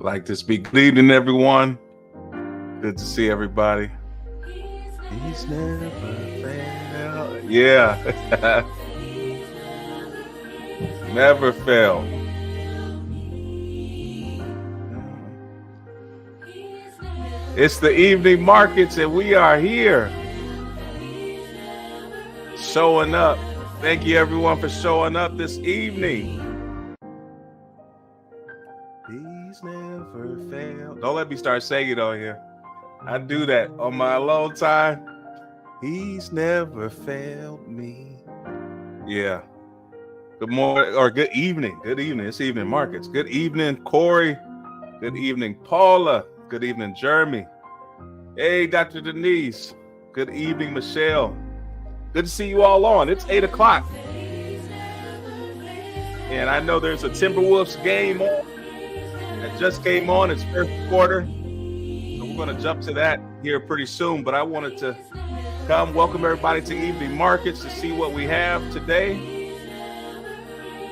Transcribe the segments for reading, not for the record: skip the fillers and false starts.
Like to speak. Good evening, everyone. Good to see everybody. He's never failed. Yeah. Never failed. It's the evening markets and we are here. Showing up. Thank you everyone for showing up this evening. He's never failed. Don't let me start saying it on here. I do that on my alone time. He's never failed me. Yeah. Good morning or good evening. Good evening. It's evening markets. Good evening, Corey. Good evening, Paula. Good evening, Jeremy. Hey, Dr. Denise. Good evening, Michelle. Good to see you all on. It's 8 o'clock. And I know there's a Timberwolves game on that just came on. It's first quarter. So we're going to jump to that here pretty soon. But I wanted to welcome everybody to Evening Markets to see what we have today.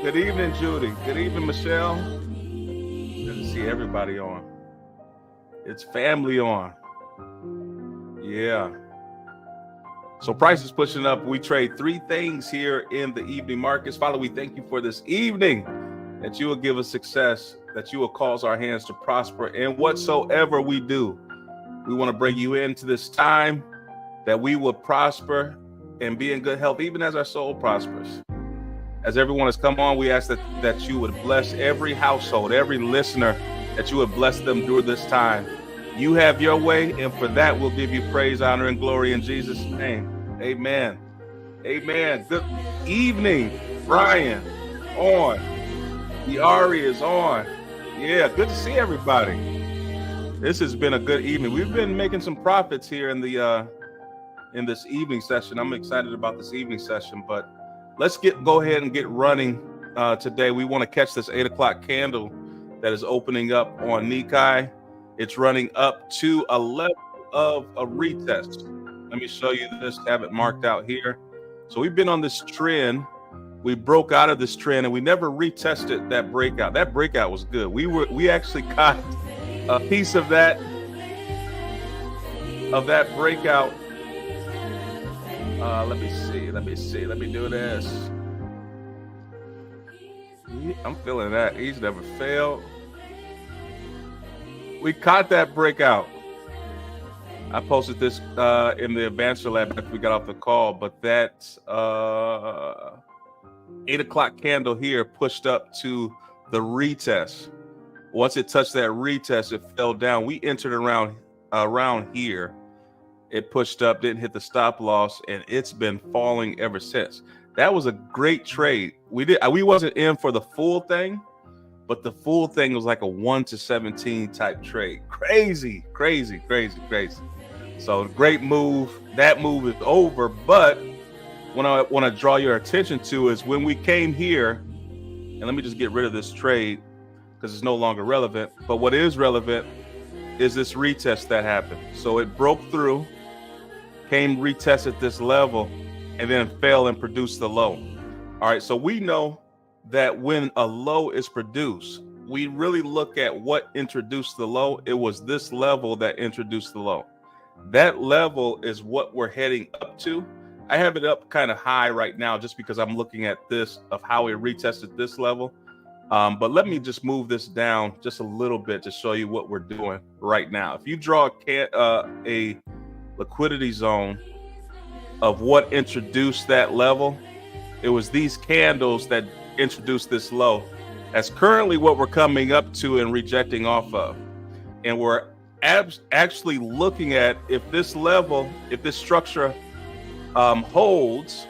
Good evening, Judy. Good evening, Michelle. Good to see everybody on. It's family on. Yeah. So price is pushing up. We trade three things here in the evening markets. Father, we thank you for this evening, that you will give us success, that you will cause our hands to prosper in whatsoever we do. We want to bring you into this time, that we will prosper and be in good health, even as our soul prospers. As everyone has come on, we ask that you would bless every household, every listener, that you would bless them during this time. You have your way, and for that, we'll give you praise, honor, and glory in Jesus' name. Amen. Amen. Good evening, Brian. On. The Ari is on. Yeah, good to see everybody. This has been a good evening. We've been making some profits here in the in this evening session. I'm excited about this evening session, but let's go ahead and get running today. We want to catch this 8 o'clock candle that is opening up on Nikkei. It's running up to a level of a retest. Let me show you this, have it marked out here. So we've been on this trend. We broke out of this trend and we never retested that breakout. That breakout was good. We actually caught a piece of that breakout. Let me see. Let me do this. I'm feeling that. He's never failed. We caught that breakout. I posted this in the Advanced Lab after we got off the call, but that 8 o'clock candle here pushed up to the retest. Once it touched that retest, it fell down. We entered around here. It pushed up, didn't hit the stop loss, and it's been falling ever since. That was a great trade. We wasn't in for the full thing, but the full thing was like a 1-to-17 type trade. Crazy. So great move. That move is over. But what I want to draw your attention to is when we came here, and let me just get rid of this trade because it's no longer relevant. But what is relevant is this retest that happened. So it broke through, came retested this level, and then fell and produced the low. All right, so we know that when a low is produced, we really look at what introduced the low. It was this level that introduced the low. That level is what we're heading up to. I have it up kind of high right now just because I'm looking at this of how it retested this level. But let me just move this down just a little bit to show you what we're doing right now. If you draw a liquidity zone of what introduced that level, it was these candles that introduced this low. That's currently what we're coming up to and rejecting off of. And we're actually looking at if this level, if this structure holds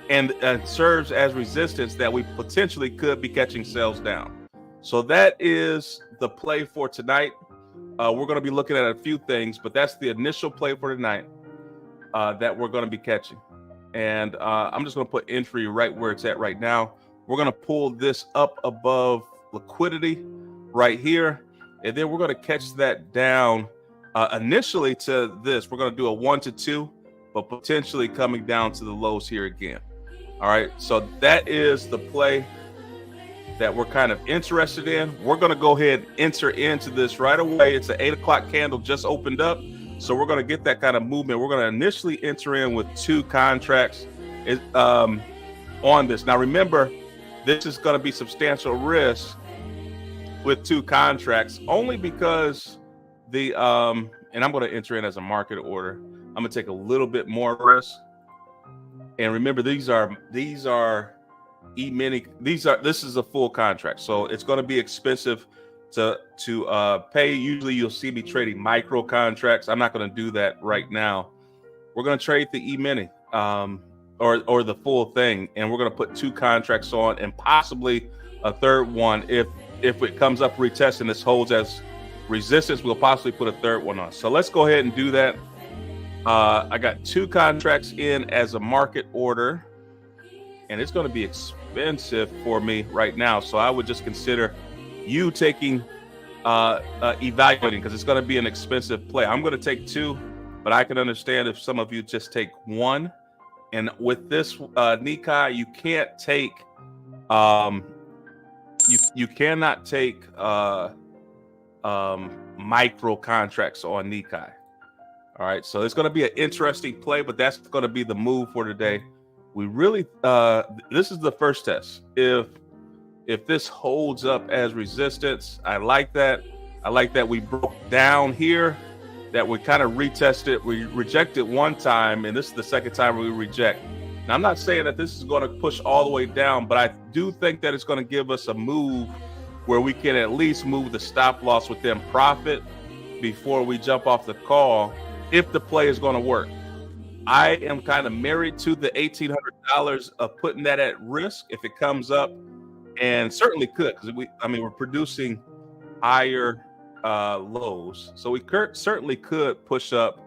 and serves as resistance, that we potentially could be catching sales down. So that is the play for tonight. We're going to be looking at a few things, but that's the initial play for tonight that we're going to be catching. And I'm just going to put entry right where it's at right now. We're going to pull this up above liquidity right here. And then we're going to catch that down initially to this. We're going to do a 1-to-2, but potentially coming down to the lows here again. All right. So that is the play that we're kind of interested in, we're going to go ahead and enter into this right away. It's an 8 o'clock candle just opened up. So we're going to get that kind of movement. We're going to initially enter in with 2 contracts on this. Now, remember, this is going to be substantial risk with 2 contracts only because and I'm going to enter in as a market order. I'm going to take a little bit more risk. And remember, these are E-mini. This is a full contract. So it's going to be expensive to pay. Usually you'll see me trading micro contracts. I'm not going to do that right now. We're going to trade the E-mini or the full thing. And we're going to put 2 contracts on and possibly a third one. If it comes up retest and this holds as resistance, we'll possibly put a third one on. So let's go ahead and do that. I got 2 contracts in as a market order, and it's going to be expensive for me right now. So I would just consider you taking, evaluating, because it's going to be an expensive play. I'm going to take 2, but I can understand if some of you just take 1. And with this Nikkei, you can't take, you cannot take micro contracts on Nikkei. All right, so it's going to be an interesting play, but that's going to be the move for today. We really, this is the first test. If this holds up as resistance, I like that. I like that we broke down here, that we kind of retested. We rejected one time, and this is the second time we reject. Now, I'm not saying that this is going to push all the way down, but I do think that it's going to give us a move where we can at least move the stop loss within profit before we jump off the call, if the play is going to work. I am kind of married to the $1,800 of putting that at risk if it comes up, and certainly could, because we're producing higher lows, so we certainly could push up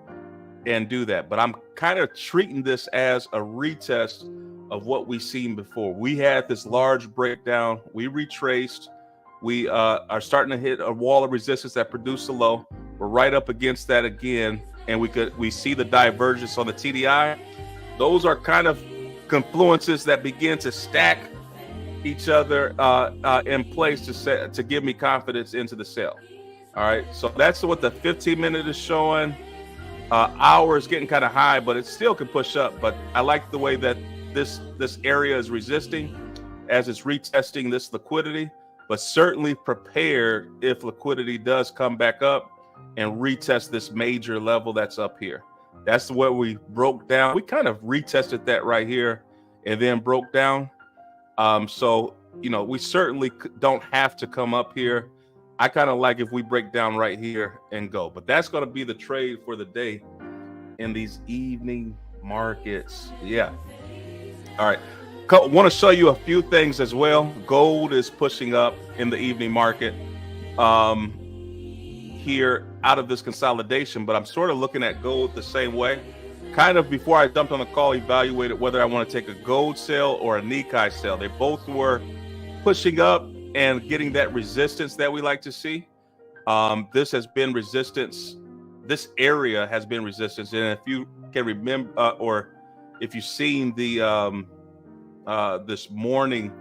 and do that. But I'm kind of treating this as a retest of what we've seen before. We had this large breakdown, we retraced, we are starting to hit a wall of resistance that produced a low. We're right up against that again, and we see the divergence on the TDI. Those are kind of confluences that begin to stack each other in place to give me confidence into the sell. All right, so that's what the 15-minute is showing. Hour is getting kind of high, but it still can push up. But I like the way that this area is resisting as it's retesting this liquidity, but certainly prepared if liquidity does come back up and retest this major level that's up here. That's where we broke down. We kind of retested that right here and then broke down. So, we certainly don't have to come up here. I kind of like if we break down right here and go, but that's going to be the trade for the day in these evening markets. Yeah. All right. Want to show you a few things as well. Gold is pushing up in the evening market here out of this consolidation, but I'm sort of looking at gold the same way. Kind of before I jumped on the call, evaluated whether I want to take a gold sell or a Nikkei sell. They both were pushing up and getting that resistance that we like to see. This has been resistance. This area has been resistance. And if you can remember, or if you've seen the this morning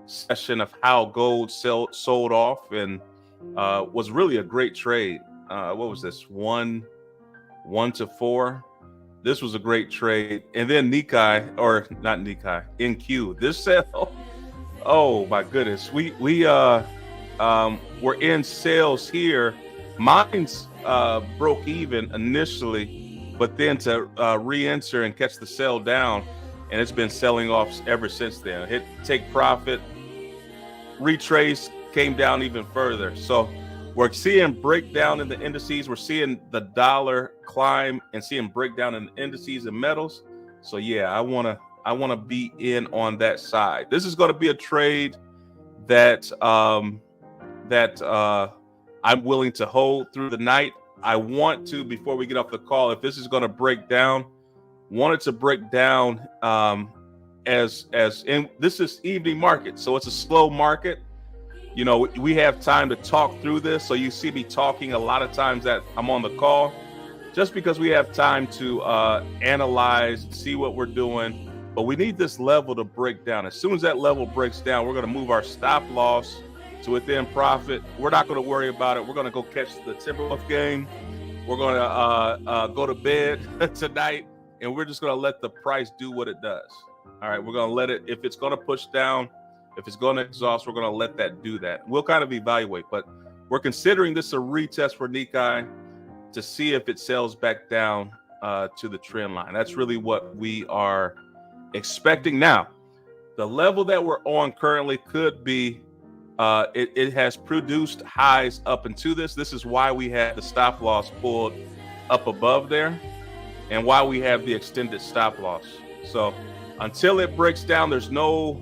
session of how gold sold off and was really a great trade. What was this? 1 to 4. This was a great trade. And then Nikkei, or not Nikkei, NQ. This sell. Oh my goodness, we were in sales here. Mine's broke even initially, but then to re-enter and catch the sell down, and it's been selling off ever since then. Hit take profit, retrace, came down even further. So we're seeing breakdown in the indices. We're seeing the dollar climb and seeing breakdown in the indices and metals. So yeah, I want to be in on that side. This is going to be a trade that I'm willing to hold through the night. I want to, before we get off the call, if this is going to break down, want it to break down as in this is evening market, so it's a slow market. We have time to talk through this. So you see me talking a lot of times that I'm on the call, just because we have time to analyze, see what we're doing, but we need this level to break down. As soon as that level breaks down, we're going to move our stop loss to within profit. We're not going to worry about it. We're going to go catch the Timberwolves game. We're going to go to bed tonight, and we're just going to let the price do what it does. All right, we're going to let it, if it's going to push down, if it's going to exhaust, we're going to let that do that. We'll kind of evaluate, but we're considering this a retest for Nikkei to see if it sells back down to the trend line. That's really what we are expecting. Now, the level that we're on currently could be, it has produced highs up into this. This is why we had the stop loss pulled up above there and why we have the extended stop loss. So until it breaks down, there's no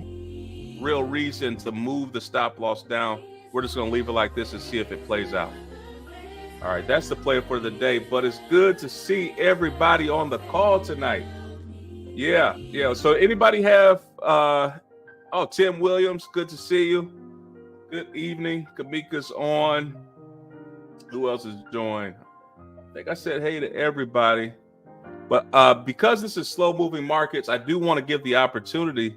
real reason to move the stop loss down. We're just going to leave it like this and see if it plays out. All right, that's the play for the day, but it's good to see everybody on the call tonight. Yeah. So anybody have, Tim Williams, good to see you. Good evening. Kamika's on. Who else has joined? I think I said hey to everybody. But because this is slow moving markets, I do want to give the opportunity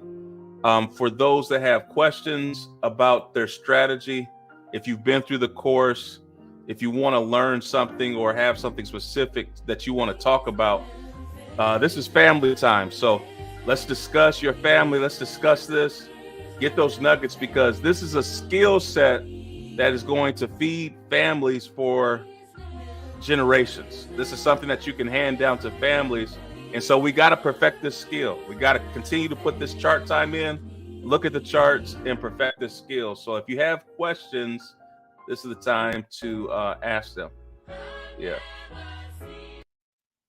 for those that have questions about their strategy. If you've been through the course, if you want to learn something or have something specific that you want to talk about, this is family time. So let's discuss your family. Let's discuss this. Get those nuggets, because this is a skill set that is going to feed families for generations. This is something that you can hand down to families. And so we got to perfect this skill. We got to continue to put this chart time in, look at the charts, and perfect this skill. So if you have questions, this is the time to ask them. Yeah.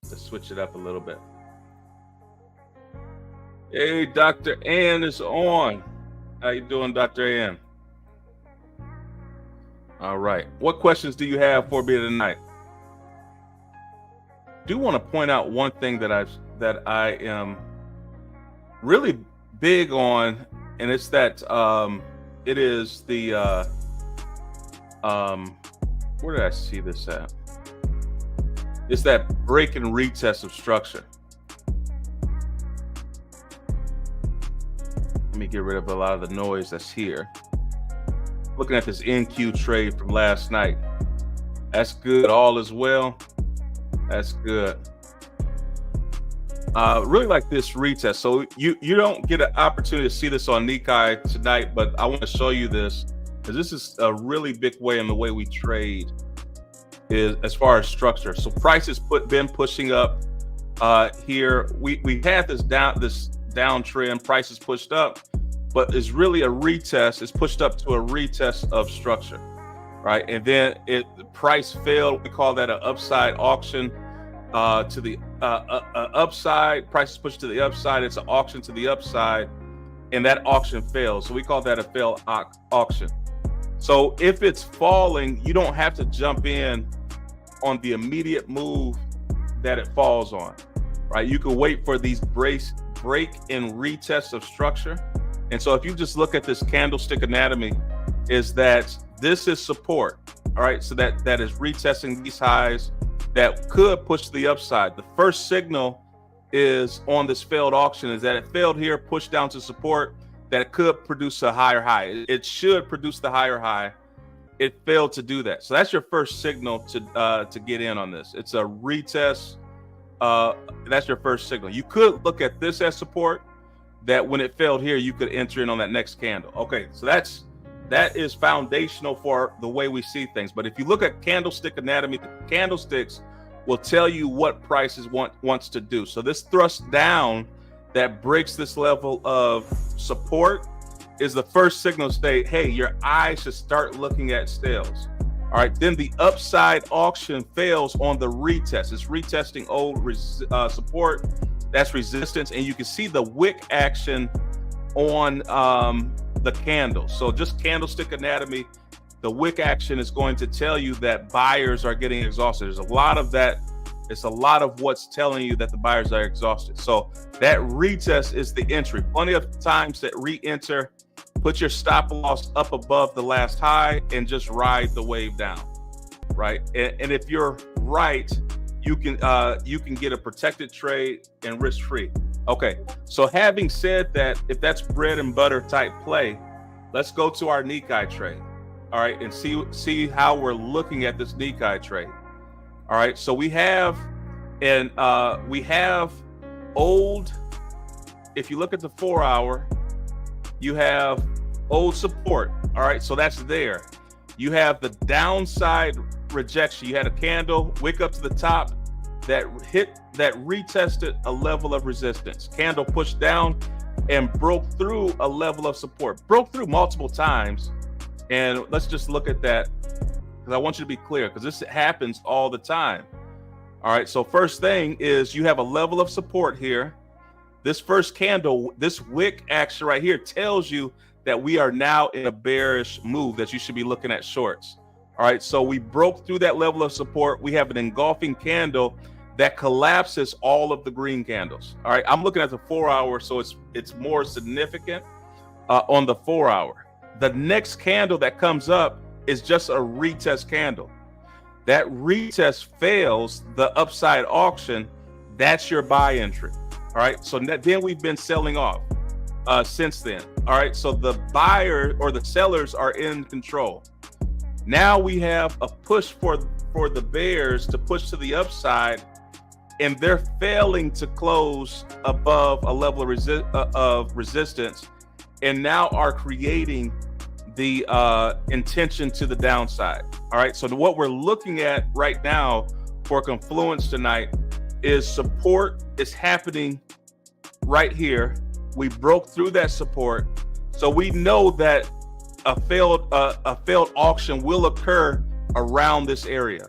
Let's switch it up a little bit. Hey, Dr. Ann is on. How you doing, Dr. Ann? All right. What questions do you have for me tonight? Do want to point out one thing that I am really big on, and it's that it is the where did I see this at? It's that break and retest of structure. Let me get rid of a lot of the noise that's here. Looking at this NQ trade from last night. That's good. All is well. That's good. Really like this retest. So you don't get an opportunity to see this on Nikkei tonight, but I want to show you this because this is a really big way in the way we trade is as far as structure. So price has been pushing up here. We had this downtrend. Price is pushed up, but it's really a retest. It's pushed up to a retest of structure, right? And then the price failed. We call that an upside auction to the upside. Price is pushed to the upside. It's an auction to the upside, and that auction fails. So we call that a failed auction. So if it's falling, you don't have to jump in on the immediate move that it falls on, right? You can wait for these break and retest of structure. And so if you just look at this candlestick anatomy, is that this is support, all right? So that is retesting these highs that could push to the upside. The first signal is on this failed auction is that it failed here, pushed down to support, that it could produce a higher high. It should produce the higher high. It failed to do that. So that's your first signal to get in on this. It's a retest. That's your first signal. You could look at this as support, that when it failed here, you could enter in on that next candle. Okay, so that is foundational for the way we see things. But if you look at candlestick anatomy, the candlesticks will tell you what prices wants to do. So this thrust down that breaks this level of support is the first signal state, hey, your eyes should start looking at sales. All right, then the upside auction fails on the retest. It's retesting old support, that's resistance, and you can see the wick action on the candle. So just candlestick anatomy, the wick action is going to tell you that buyers are getting exhausted. There's a lot of that. It's a lot of what's telling you that the buyers are exhausted. So that retest is the entry. Plenty of times that re-enter, put your stop loss up above the last high and just ride the wave down, right? And if you're right, you can get a protected trade and risk free. Okay, so having said that, if that's bread and butter type play, let's go to our Nikkei trade. All right, and see how we're looking at this Nikkei trade. All right, so we have old. If you look at the 4 hour, you have old support. All right, so that's there. You have the downside rejection. You had a candle wick up to the top that retested a level of resistance. Candle pushed down and broke through a level of support. Broke through multiple times. And let's just look at that, because I want you to be clear, because this happens all the time. All right, so first thing is you have a level of support here. This first candle, this wick action right here tells you that we are now in a bearish move, that you should be looking at shorts. All right, so we broke through that level of support. We have an engulfing candle that collapses all of the green candles. All right, I'm looking at the 4 hour, so it's more significant on the 4 hour. The next candle that comes up is just a retest candle. That retest fails the upside auction. That's your buy entry. All right, so then we've been selling off since then. All right, so the buyer or the sellers are in control. Now we have a push for the bears to push to the upside, and they're failing to close above a level of resistance, and now are creating the intention to the downside. All right, so what we're looking at right now for Confluence tonight is support is happening right here. We broke through that support, so we know that a failed auction will occur around this area,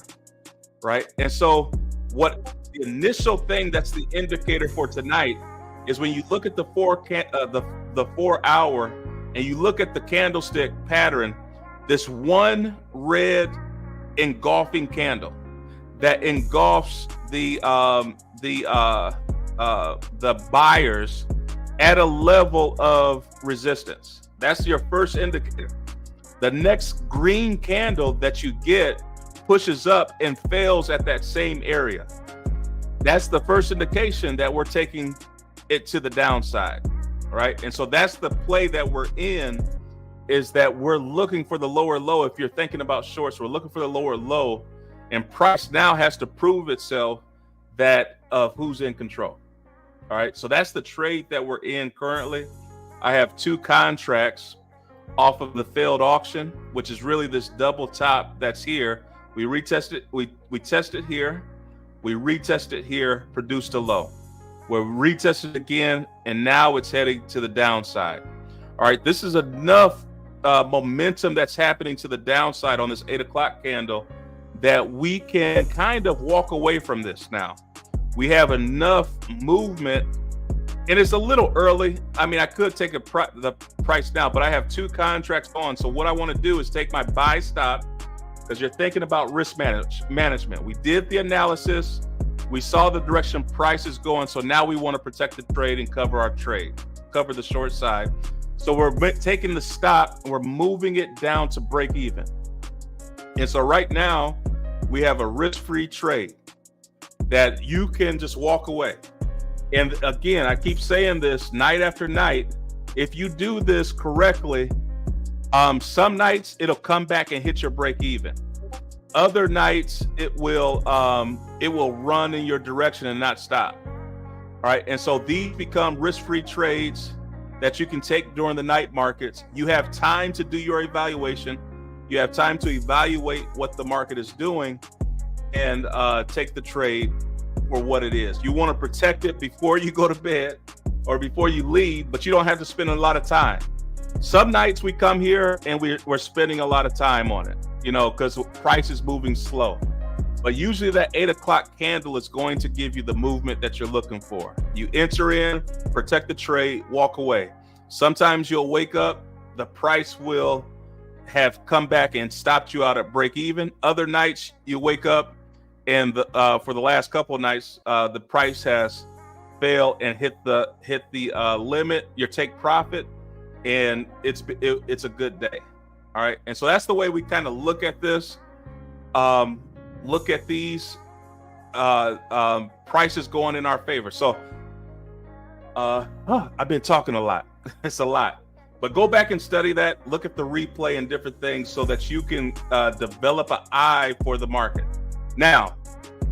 right? And so what the initial thing that's the indicator for tonight is when you look at the 4 hour and you look at the candlestick pattern, this one red engulfing candle that engulfs the buyers at a level of resistance. That's your first indicator. The next green candle that you get pushes up and fails at that same area. That's the first indication that we're taking it to the downside, right? And so that's the play that we're in, is that we're looking for the lower low. If you're thinking about shorts, we're looking for the lower low, and price now has to prove itself that of who's in control. All right, so that's the trade that we're in currently. I have 2 contracts off of the failed auction, which is really this double top that's here. We retested, we tested here, we retested here, produced a low. We're retested again, and now it's heading to the downside. All right, this is enough momentum that's happening to the downside on this 8 o'clock candle that we can kind of walk away from this now. We have enough movement, and it's a little early. I mean, I could take the price now, but I have 2 contracts on. So what I want to do is take my buy stop, because you're thinking about risk management. We did the analysis. We saw the direction price is going. So now we want to protect the trade and cover our trade, cover the short side. So we're taking the stop and we're moving it down to break even. And so right now we have a risk-free trade that you can just walk away. And again, I keep saying this night after night. If you do this correctly, some nights it'll come back and hit your break even. Other nights it will run in your direction and not stop. All right, and so these become risk-free trades that you can take during the night markets. You have time to do your evaluation. You have time to evaluate what the market is doing and take the trade for what it is. You want to protect it before you go to bed or before you leave, but you don't have to spend a lot of time. Some nights we come here and we're spending a lot of time on it, you know, because price is moving slow. But usually that 8 o'clock candle is going to give you the movement that you're looking for. You enter in, protect the trade, walk away. Sometimes you'll wake up, the price will have come back and stopped you out at break even. Other nights you wake up and for the last couple of nights, the price has failed and hit the limit, your take profit, and it's a good day. All right, and so that's the way we kind of look at this. Look at these prices going in our favor. So I've been talking a lot. It's a lot. But go back and study that. Look at the replay and different things so that you can develop an eye for the market. Now,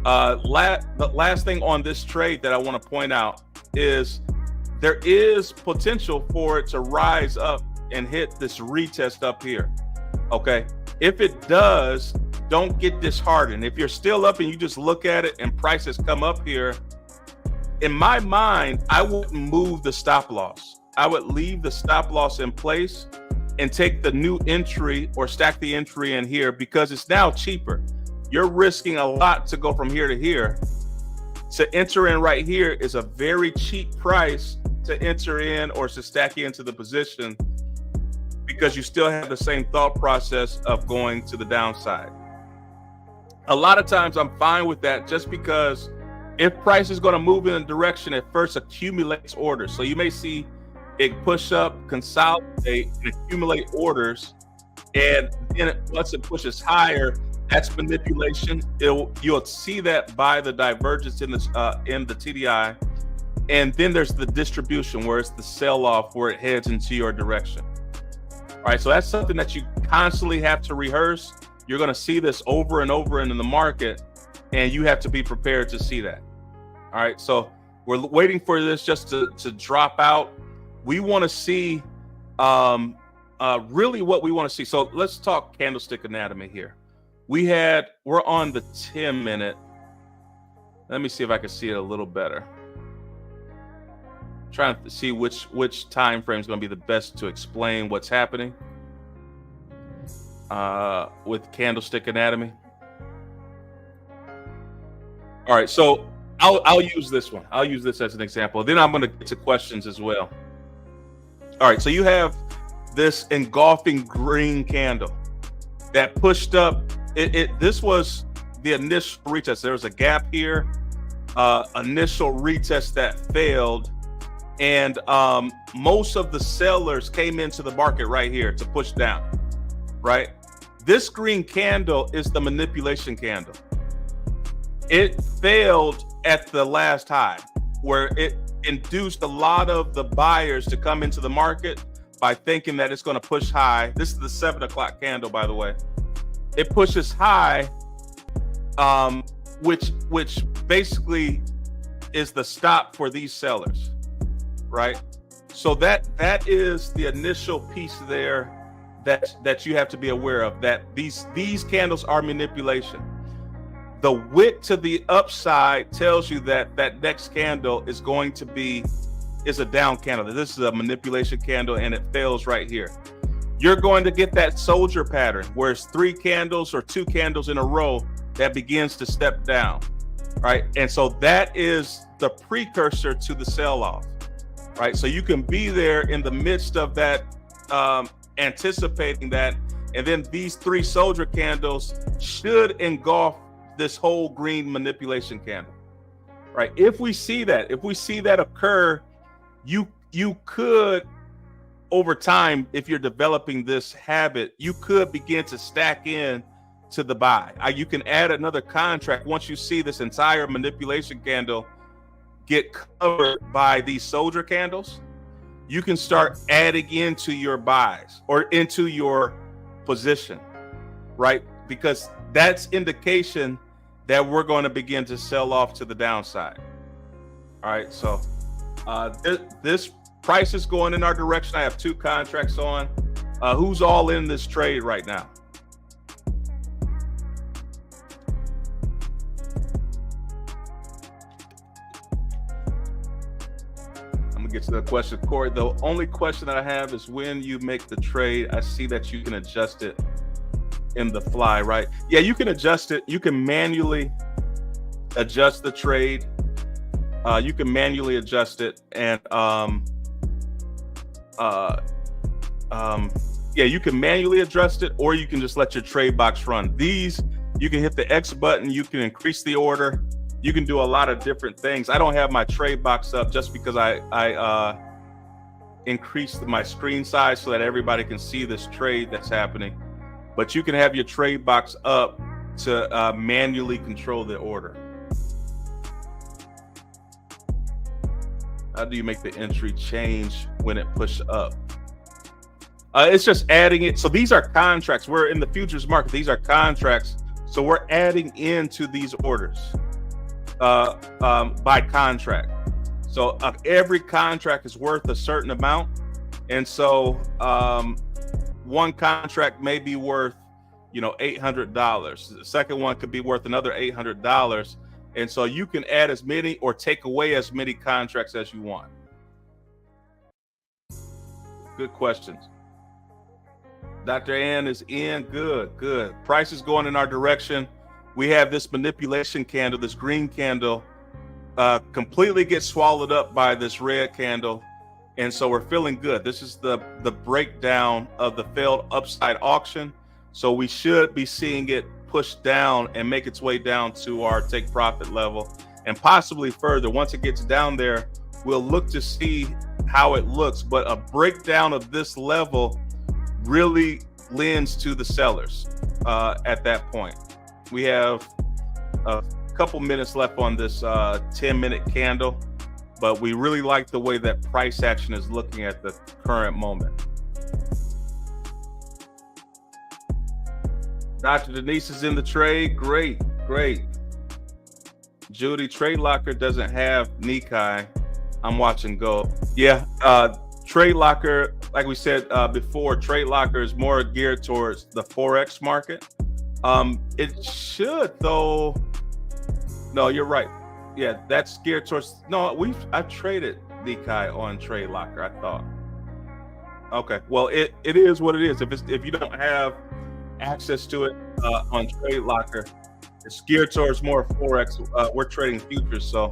the last thing on this trade that I want to point out is there is potential for it to rise up and hit this retest up here. Okay. If it does, don't get disheartened. If you're still up and you just look at it and prices come up here, in my mind, I wouldn't move the stop loss. I would leave the stop loss in place and take the new entry or stack the entry in here because it's now cheaper. You're risking a lot to go from here to here. To enter in right here is a very cheap price to enter in or to stack into the position because you still have the same thought process of going to the downside. A lot of times I'm fine with that just because if price is going to move in a direction, it first accumulates orders. So you may see it push up, consolidate, and accumulate orders. And then once it pushes higher, that's manipulation. You'll see that by the divergence in the TDI. And then there's the distribution where it's the sell-off where it heads into your direction. All right, so that's something that you constantly have to rehearse. You're going to see this over and over in the market, and you have to be prepared to see that. All right, so we're waiting for this just to drop out. We want to see really what we want to see. So let's talk candlestick anatomy here. We're on the 10-minute. Let me see if I can see it a little better. Trying to see which time frame is going to be the best to explain what's happening with candlestick anatomy. All right, so I'll use this one. I'll use this as an example. Then I'm going to get to questions as well. All right, so you have this engulfing green candle that pushed up. This was the initial retest. There was a gap here, initial retest that failed. And most of the sellers came into the market right here to push down, right? This green candle is the manipulation candle. It failed at the last high where it induced a lot of the buyers to come into the market by thinking that it's going to push high. This is the 7 o'clock candle, by the way. It pushes high, which basically is the stop for these sellers. Right, so that is the initial piece there that you have to be aware of. That these candles are manipulation. The wick to the upside tells you that next candle is going to be a down candle. This is a manipulation candle, and it fails right here. You're going to get that soldier pattern where it's 3 candles or 2 candles in a row that begins to step down, right? And so that is the precursor to the sell-off. Right, so you can be there in the midst of that, anticipating that, and then these 3 soldier candles should engulf this whole green manipulation candle. Right, if we see that occur, you could, over time, if you're developing this habit, you could begin to stack in to the buy. You can add another contract once you see this entire manipulation candle get covered by these soldier candles. You can start adding into your buys or into your position, right? Because that's indication that we're going to begin to sell off to the downside. All right, so this price is going in our direction. I have 2 contracts on. Who's all in this trade right now? Get to the question, Corey. The only question that I have is when you make the trade, I see that you can adjust it in the fly, right? Yeah, you can adjust it. You can manually adjust the trade. You can manually adjust it, and yeah, you can manually adjust it, or you can just let your trade box run. These, you can hit the X button. You can increase the order. You can do a lot of different things. I don't have my trade box up just because I increased my screen size so that everybody can see this trade that's happening. But you can have your trade box up to manually control the order. How do you make the entry change when it pushed up? It's just adding it. So these are contracts. We're in the futures market. These are contracts. So we're adding into these orders by contract. So every contract is worth a certain amount. And so one contract may be worth, $800. The second one could be worth another $800. And so you can add as many or take away as many contracts as you want. Good questions. Dr. Ann is in. Good. Price is going in our direction. We have this manipulation candle, this green candle, completely gets swallowed up by this red candle. And so we're feeling good. This is the breakdown of the failed upside auction. So we should be seeing it push down and make its way down to our take profit level and possibly further. Once it gets down there, we'll look to see how it looks. But a breakdown of this level really lends to the sellers at that point. We have a couple minutes left on this 10-minute candle, but we really like the way that price action is looking at the current moment. Dr. Denise is in the trade. Great. Judy, Trade Locker doesn't have Nikkei. I'm watching gold. Yeah, Trade Locker, like we said before, Trade Locker is more geared towards the Forex market. It should, though. No, you're right. Yeah, that's geared towards. No, I've traded Nikkei on Trade Locker, I thought. Okay, well, it is what it is. If you don't have access to it on Trade Locker, it's geared towards more Forex. We're trading futures, so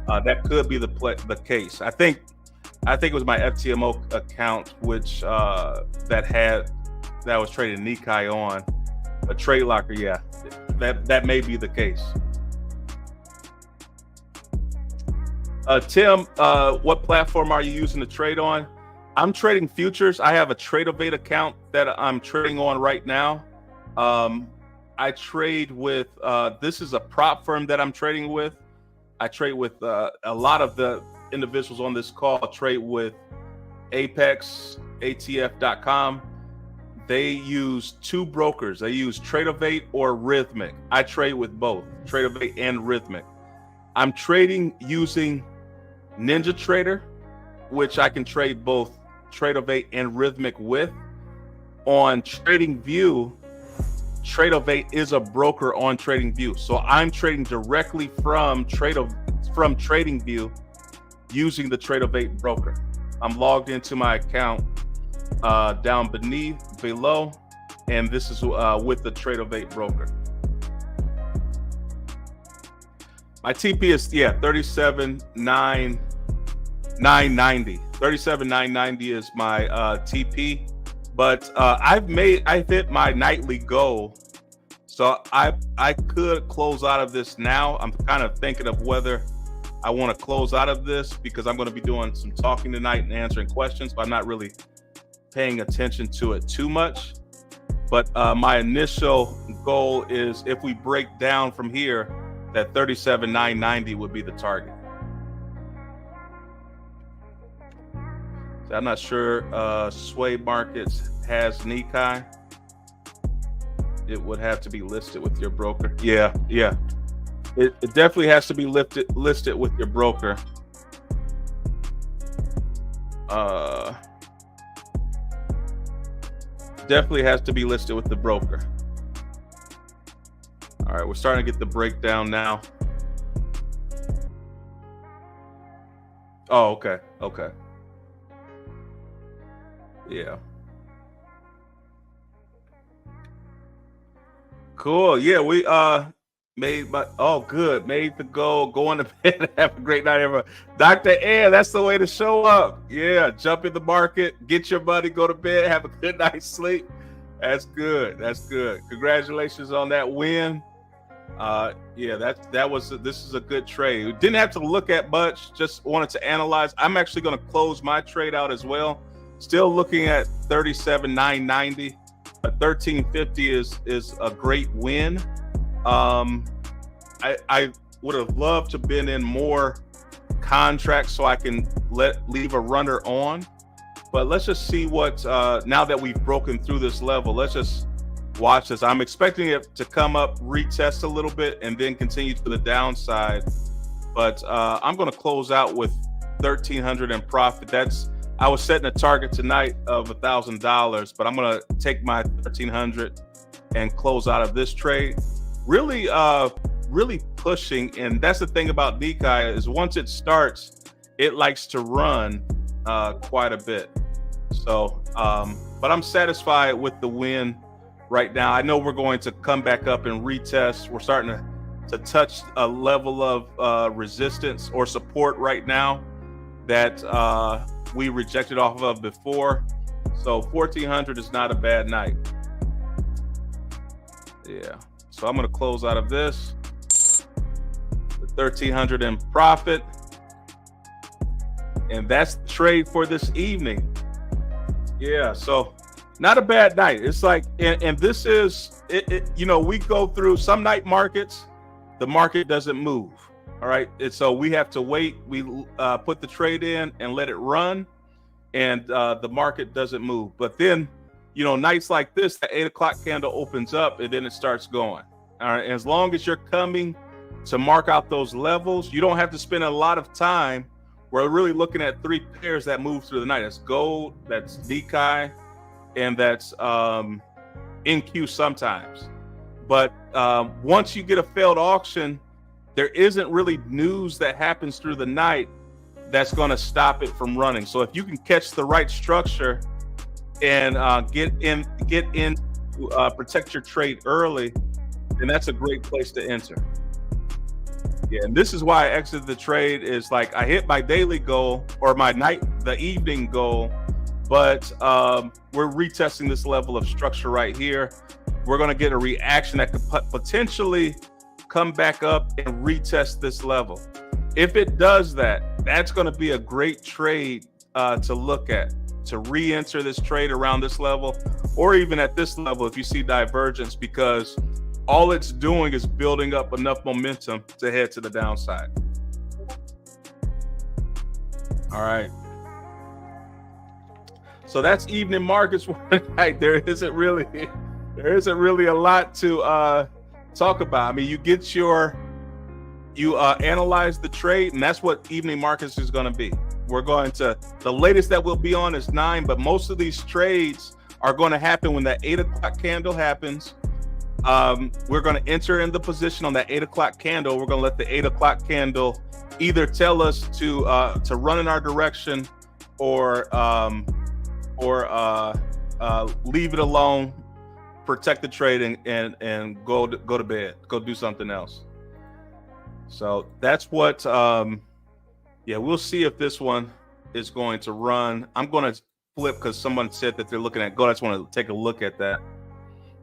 that could be the case. I think it was my FTMO account which that was trading Nikkei on a Trade Locker. Yeah, that may be the case. Tim, what platform are you using to trade on? I'm trading futures. I have a Tradeovate account that I'm trading on right now. I trade with, this is a prop firm that I'm trading with. I trade with a lot of the individuals on this call trade with Apex, ATF.com. They use two brokers. They use Tradeovate or Rhythmic. I trade with both, Tradeovate and Rhythmic. I'm trading using Ninja Trader, which I can trade both Tradeovate and Rhythmic with. On TradingView, Tradeovate is a broker on TradingView. So I'm trading directly from TradingView using the Tradeovate broker. I'm logged into my account down below, and this is with the Tradeovate broker. My TP is 37,990. 37,990 is my TP, but I've hit my nightly goal, so I could close out of this now. I'm kind of thinking of whether I want to close out of this because I'm going to be doing some talking tonight and answering questions, but I'm not really paying attention to it too much. But my initial goal is if we break down from here, that 37,990 would be the target. So I'm not sure Sway Markets has Nikkei. It would have to be listed with your broker. Yeah. It definitely has to be listed with your broker. Definitely has to be listed with the broker. All right, we're starting to get the breakdown now. Oh, okay. Yeah. Cool. Yeah, we made the goal. Going to bed. Have a great night, everyone. Dr. Ann, that's the way to show up. Yeah, jump in the market, get your money, go to bed, have a good night's sleep. That's good. Congratulations on that win. This is a good trade. We didn't have to look at much, just wanted to analyze. I'm actually going to close my trade out as well. Still looking at 37,990. 1350 is a great win. I would have loved to have been in more contract so I can leave a runner on. But let's just see what, now that we've broken through this level, let's just watch this. I'm expecting it to come up, retest a little bit, and then continue to the downside. But I'm going to close out with 1,300 in profit. I was setting a target tonight of $1,000, but I'm going to take my 1,300 and close out of this trade. Really, really pushing. And that's the thing about Nikkei is once it starts, it likes to run quite a bit. So, but I'm satisfied with the win right now. I know we're going to come back up and retest. We're starting to touch a level of resistance or support right now that we rejected off of before. So 1,400 is not a bad night. Yeah. So I'm going to close out of this. The 1,300 in profit. And that's the trade for this evening. Yeah. So not a bad night. It's like, and this is, you know, we go through some night markets, the market doesn't move. All right. And so we have to wait. We put the trade in and let it run, and the market doesn't move. But then, you know, nights like this, the 8 o'clock candle opens up and then it starts going. All right. And as long as you're coming to mark out those levels, you don't have to spend a lot of time. We're really looking at three pairs that move through the night. That's gold, that's Nikkei, and that's NQ sometimes. But once you get a failed auction, there isn't really news that happens through the night that's going to stop it from running. So if you can catch the right structure and get in, protect your trade early, then that's a great place to enter. Yeah, and this is why I exited the trade. Is like I hit my daily goal or the evening goal, but we're retesting this level of structure right here. We're going to get a reaction that could potentially come back up and retest this level. If it does that, that's going to be a great trade to look at, to re-enter this trade around this level, or even at this level if you see divergence, because all it's doing is building up enough momentum to head to the downside. All right. So that's evening markets. There isn't really a lot to talk about. I mean, you analyze the trade, and that's what evening markets is going to be. The latest that we'll be on is 9, but most of these trades are going to happen when that 8 o'clock candle happens. We're going to enter in the position on that 8 o'clock candle. We're going to let the 8 o'clock candle either tell us to run in our direction or leave it alone, protect the trade, and go to bed, go do something else. So that's what, we'll see if this one is going to run. I'm going to flip because someone said that they're looking at gold. I just want to take a look at that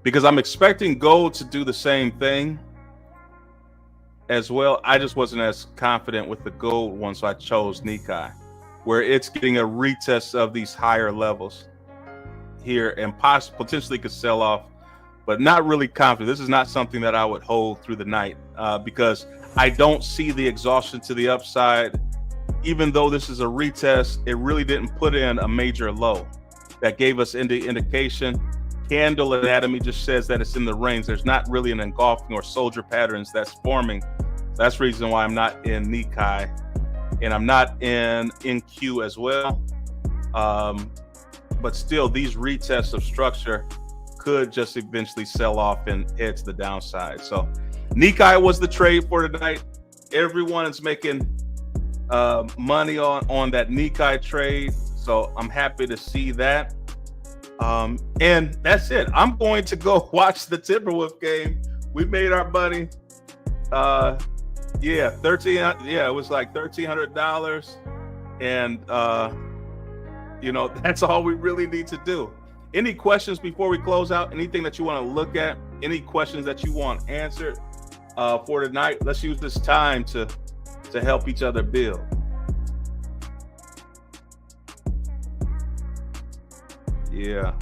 because I'm expecting gold to do the same thing as well. I just wasn't as confident with the gold one, so I chose Nikkei, where it's getting a retest of these higher levels here and potentially could sell off, but not really confident. This is not something that I would hold through the night because I don't see the exhaustion to the upside. Even though this is a retest, it really didn't put in a major low that gave us indication. Candle anatomy just says that it's in the range. There's not really an engulfing or soldier patterns that's forming. That's the reason why I'm not in Nikkei, and I'm not in NQ as well. But still, these retests of structure could just eventually sell off and head to the downside. So Nikkei was the trade for tonight. Everyone is making money on that Nikkei trade. So I'm happy to see that. And that's it. I'm going to go watch the Timberwolf game. We made our money. It was like $1,300. And that's all we really need to do. Any questions before we close out? Anything that you want to look at? Any questions that you want answered for tonight? Let's use this time to help each other build. Yeah,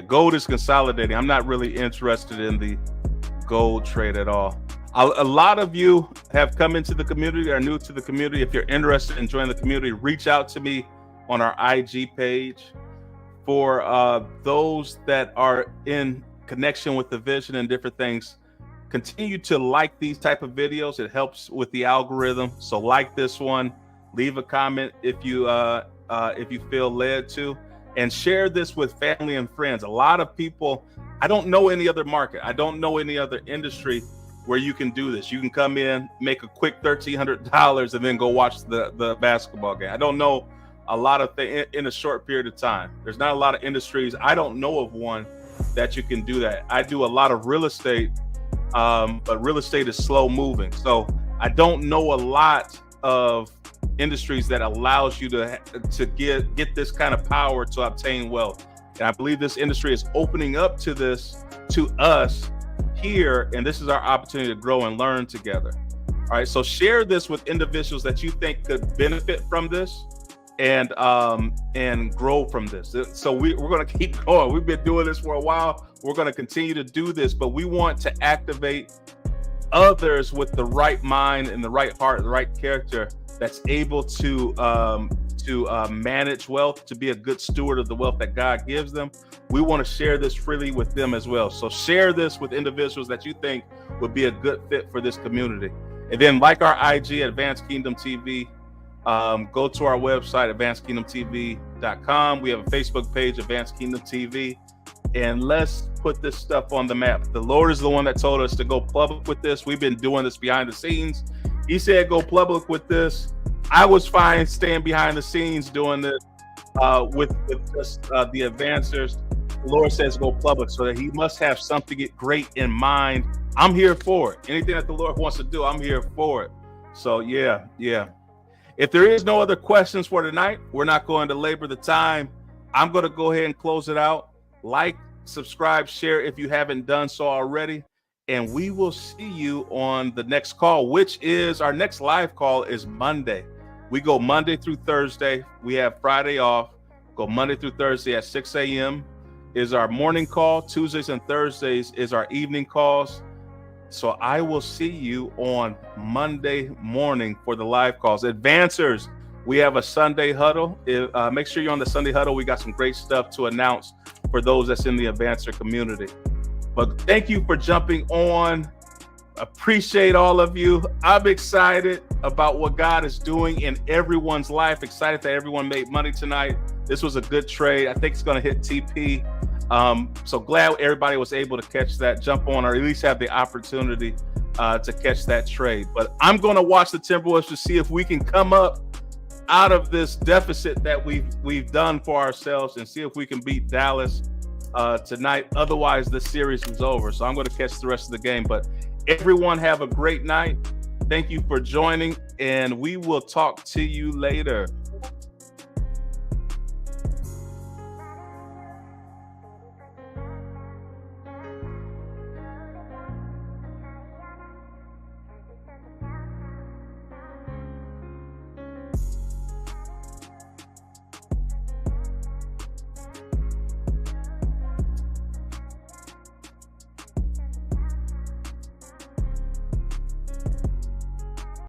gold is consolidating. I'm not really interested in the gold trade at all. A lot of you have come into the community, are new to the community. If you're interested in joining the community, reach out to me on our IG page. For those that are in connection with the vision and different things, continue to like these type of videos. It helps with the algorithm. So like this one, leave a comment if you feel led to, and share this with family and friends. A lot of people, I don't know any other market. I don't know any other industry where you can do this. You can come in, make a quick $1,300, and then go watch the basketball game. I don't know a lot of things in a short period of time. There's not a lot of industries. I don't know of one that you can do that. I do a lot of real estate, but real estate is slow moving. So I don't know a lot of industries that allows you to get this kind of power to obtain wealth. And I believe this industry is opening up to this, to us here, and this is our opportunity to grow and learn together. All right, so share this with individuals that you think could benefit from this and grow from this. So we're going to keep going. We've been doing this for a while. We're going to continue to do this, but we want to activate others with the right mind and the right heart, the right character that's able to manage wealth, to be a good steward of the wealth that God gives them. We want to share this freely with them as well. So share this with individuals that you think would be a good fit for this community. And then like our IG, Advanced Kingdom TV, go to our website, advancedkingdomtv.com. We have a Facebook page, Advanced Kingdom TV, and let's put this stuff on the map. The Lord is the one that told us to go public with this. We've been doing this behind the scenes. He said, go public with this. I was fine staying behind the scenes doing this with just the advancers. The Lord says go public, so that he must have something great in mind. I'm here for it. Anything that the Lord wants to do, I'm here for it. So yeah. If there is no other questions for tonight, we're not going to labor the time. I'm going to go ahead and close it out. Like, subscribe, share if you haven't done so already. And we will see you on the next call, which is our next live call is Monday. We go Monday through Thursday. We have Friday off. Go Monday through Thursday at 6 a.m. is our morning call. Tuesdays and Thursdays is our evening calls. So I will see you on Monday morning for the live calls. Advancers, we have a Sunday huddle. Make sure you're on the Sunday huddle. We got some great stuff to announce for those that's in the Advancer community. But thank you for jumping on. Appreciate all of you. I'm excited about what God is doing in everyone's life. Excited that everyone made money tonight. This was a good trade. I think it's going to hit TP. So glad everybody was able to catch that, jump on, or at least have the opportunity to catch that trade. But I'm going to watch the Timberwolves to see if we can come up out of this deficit that we've done for ourselves and see if we can beat Dallas tonight. Otherwise, the series is over. So I'm going to catch the rest of the game. But everyone have a great night. Thank you for joining, and we will talk to you later.